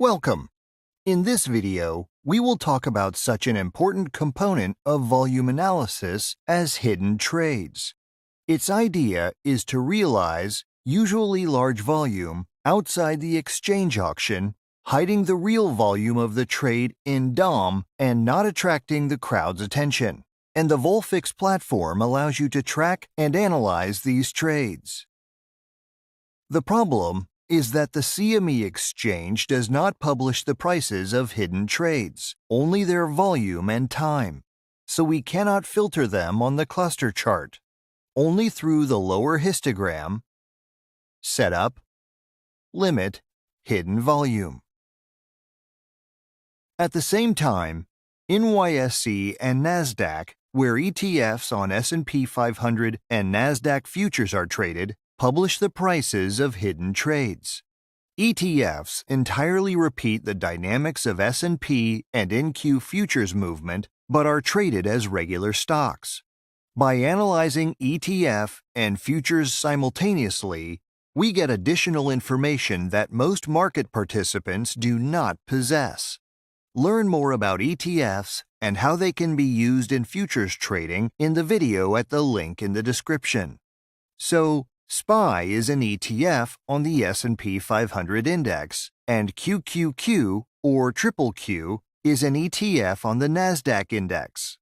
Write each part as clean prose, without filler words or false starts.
Welcome! In this video, we will talk about such an important component of volume analysis as hidden trades. Its idea is to realize, usually large volume, outside the exchange auction, hiding the real volume of the trade in DOM and not attracting the crowd's attention. And the Volfix platform allows you to track and analyze these trades. The problem is that the CME exchange does not publish the prices of hidden trades, only their volume and time, so we cannot filter them on the cluster chart, only through the lower histogram, setup, limit, hidden volume. At the same time, NYSE and NASDAQ, where ETFs on S&P 500 and NASDAQ futures are traded, publish the prices of hidden trades. ETFs entirely repeat the dynamics of S&P and NQ futures movement but are traded as regular stocks. By analyzing ETF and futures simultaneously, we get additional information that most market participants do not possess. Learn more about ETFs and how they can be used in futures trading in the video at the link in the description. So, SPY is an ETF on the S&P 500 index, and QQQ, or Triple Q, is an ETF on the NASDAQ index.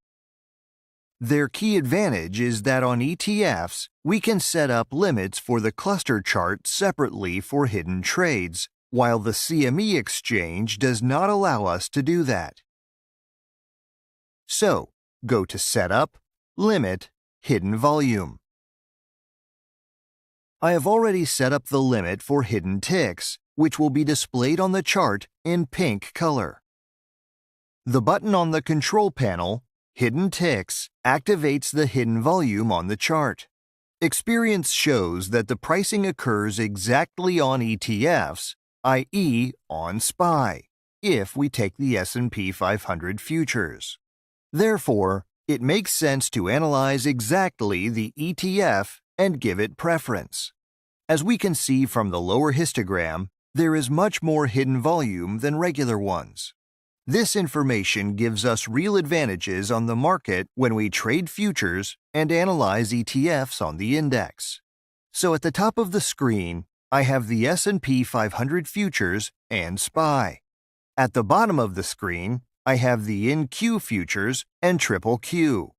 Their key advantage is that on ETFs, we can set up limits for the cluster chart separately for hidden trades, while the CME exchange does not allow us to do that. So, go to Setup, Limit, Hidden Volume. I have already set up the limit for hidden ticks, which will be displayed on the chart in pink color. The button on the control panel, Hidden Ticks, activates the hidden volume on the chart. Experience shows that the pricing occurs exactly on ETFs, i.e. on SPY, if we take the S&P 500 futures. Therefore, it makes sense to analyze exactly the ETF and give it preference. As we can see from the lower histogram, there is much more hidden volume than regular ones. This information gives us real advantages on the market when we trade futures and analyze ETFs on the index. So at the top of the screen, I have the S&P 500 futures and SPY. At the bottom of the screen, I have the NQ futures and Triple Q.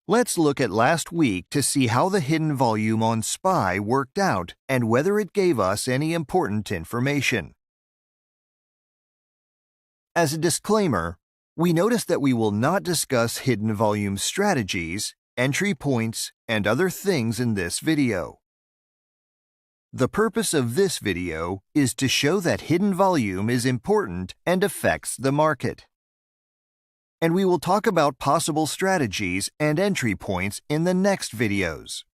Let's look at last week to see how the hidden volume on SPY worked out and whether it gave us any important information. As a disclaimer, we notice that we will not discuss hidden volume strategies, entry points, and other things in this video. The purpose of this video is to show that hidden volume is important and affects the market. And we will talk about possible strategies and entry points in the next videos.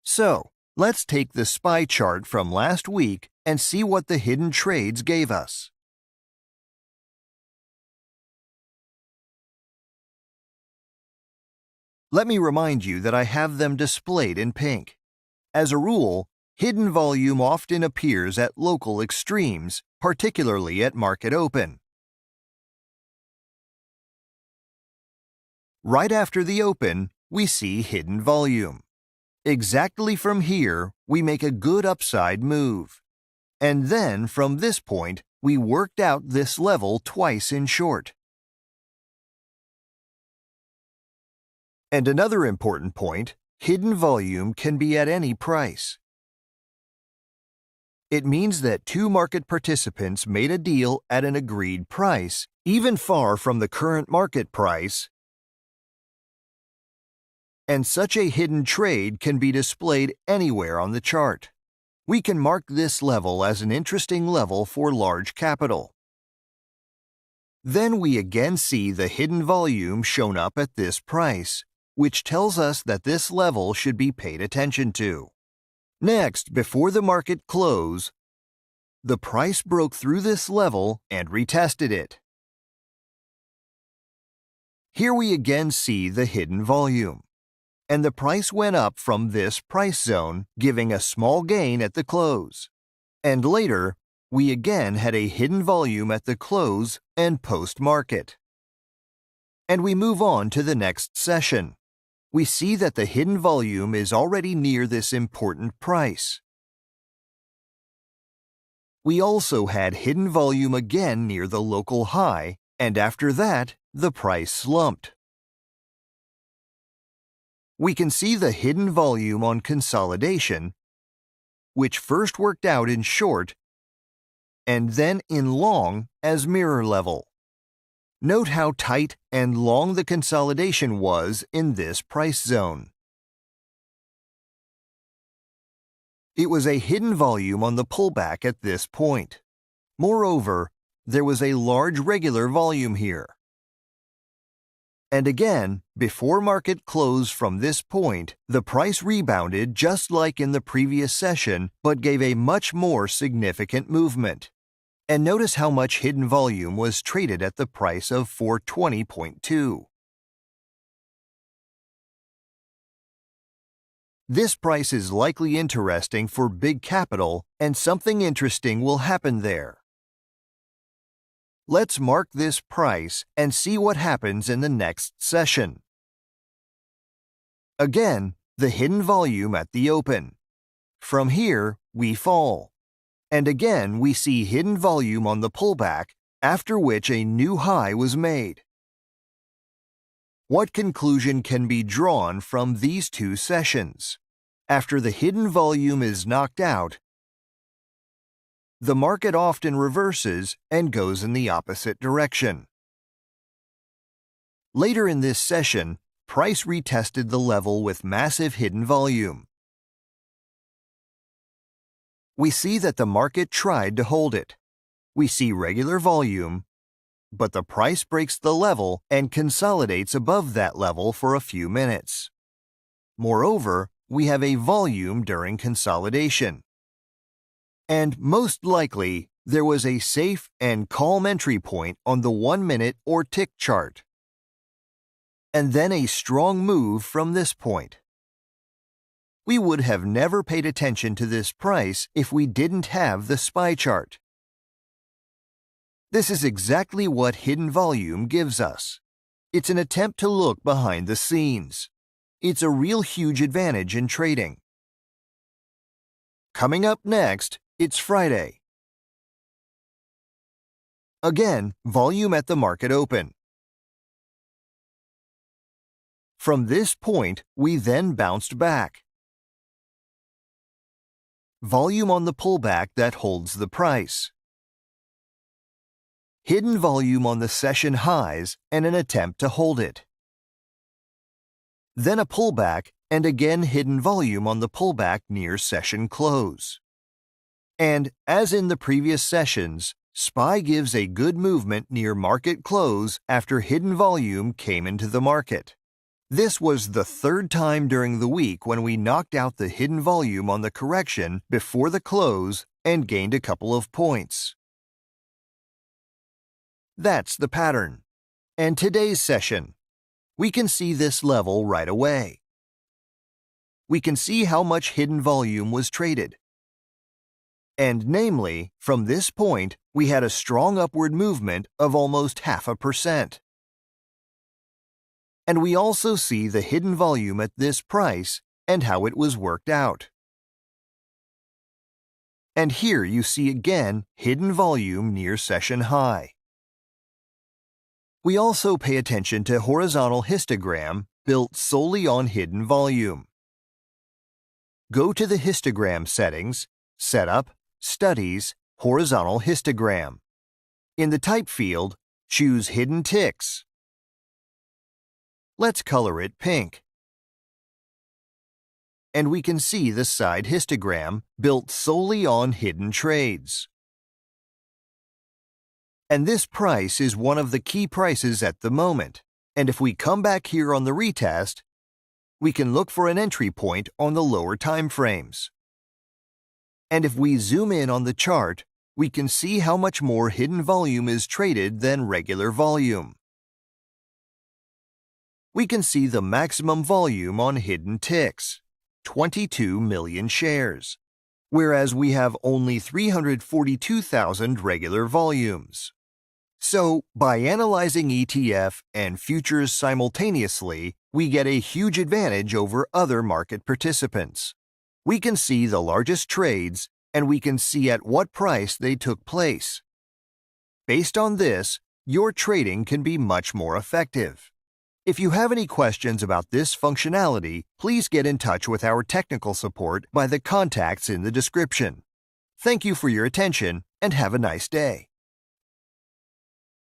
So, let's take the SPY chart from last week and see what the hidden trades gave us. Let me remind you that I have them displayed in pink. As a rule, hidden volume often appears at local extremes, particularly at market open. Right after the open, we see hidden volume. Exactly from here, we make a good upside move. And then, from this point, we worked out this level twice in short. And another important point, hidden volume can be at any price. It means that two market participants made a deal at an agreed price, even far from the current market price, and such a hidden trade can be displayed anywhere on the chart. We can mark this level as an interesting level for large capital. Then we again see the hidden volume shown up at this price, which tells us that this level should be paid attention to. Next, before the market close, the price broke through this level and retested it. Here we again see the hidden volume. and the price went up from this price zone, giving a small gain at the close. And later, we again had a hidden volume at the close and post-market. And we move on to the next session. We see that the hidden volume is already near this important price. We also had hidden volume again near the local high, and after that, the price slumped. We can see the hidden volume on consolidation, which first worked out in short and then in long as mirror level. Note how tight and long the consolidation was in this price zone. It was a hidden volume on the pullback at this point. Moreover, there was a large regular volume here. And again, before market close from this point, the price rebounded just like in the previous session, but gave a much more significant movement. And notice how much hidden volume was traded at the price of 420.2. This price is likely interesting for big capital, and something interesting will happen there. Let's mark this price and see what happens in the next session. Again, the hidden volume at the open. From here, we fall. And again, we see hidden volume on the pullback, after which a new high was made. What conclusion can be drawn from these two sessions? After the hidden volume is knocked out, the market often reverses and goes in the opposite direction. Later in this session, price retested the level with massive hidden volume. We see that the market tried to hold it. We see regular volume, but the price breaks the level and consolidates above that level for a few minutes. Moreover, we have a volume during consolidation. And most likely, there was a safe and calm entry point on the 1-minute or tick chart. And then a strong move from this point. We would have never paid attention to this price if we didn't have the SPY chart. This is exactly what hidden volume gives us. It's an attempt to look behind the scenes. It's a real huge advantage in trading. Coming up next, it's Friday. Again, volume at the market open. From this point, we then bounced back. Volume on the pullback that holds the price. Hidden volume on the session highs and an attempt to hold it. Then a pullback and again hidden volume on the pullback near session close. And as in the previous sessions, SPY gives a good movement near market close after hidden volume came into the market. This was the third time during the week when we knocked out the hidden volume on the correction before the close and gained a couple of points. That's the pattern. And today's session, we can see this level right away. We can see how much hidden volume was traded. And namely, from this point, we had a strong upward movement of almost 0.5%. And we also see the hidden volume at this price and how it was worked out. And here you see again hidden volume near session high. We also pay attention to horizontal histogram built solely on hidden volume. Go to the histogram settings, Setup, Studies, Horizontal Histogram. In the Type field, choose Hidden Ticks. Let's color it pink. And we can see the side histogram built solely on hidden trades. And this price is one of the key prices at the moment. And if we come back here on the retest, we can look for an entry point on the lower time frames. And if we zoom in on the chart, we can see how much more hidden volume is traded than regular volume. We can see the maximum volume on hidden ticks, 22 million shares. whereas we have only 342,000 regular volumes. So, by analyzing ETF and futures simultaneously, we get a huge advantage over other market participants. We can see the largest trades, and we can see at what price they took place. Based on this, your trading can be much more effective. If you have any questions about this functionality, please get in touch with our technical support by the contacts in the description. Thank you for your attention, and have a nice day.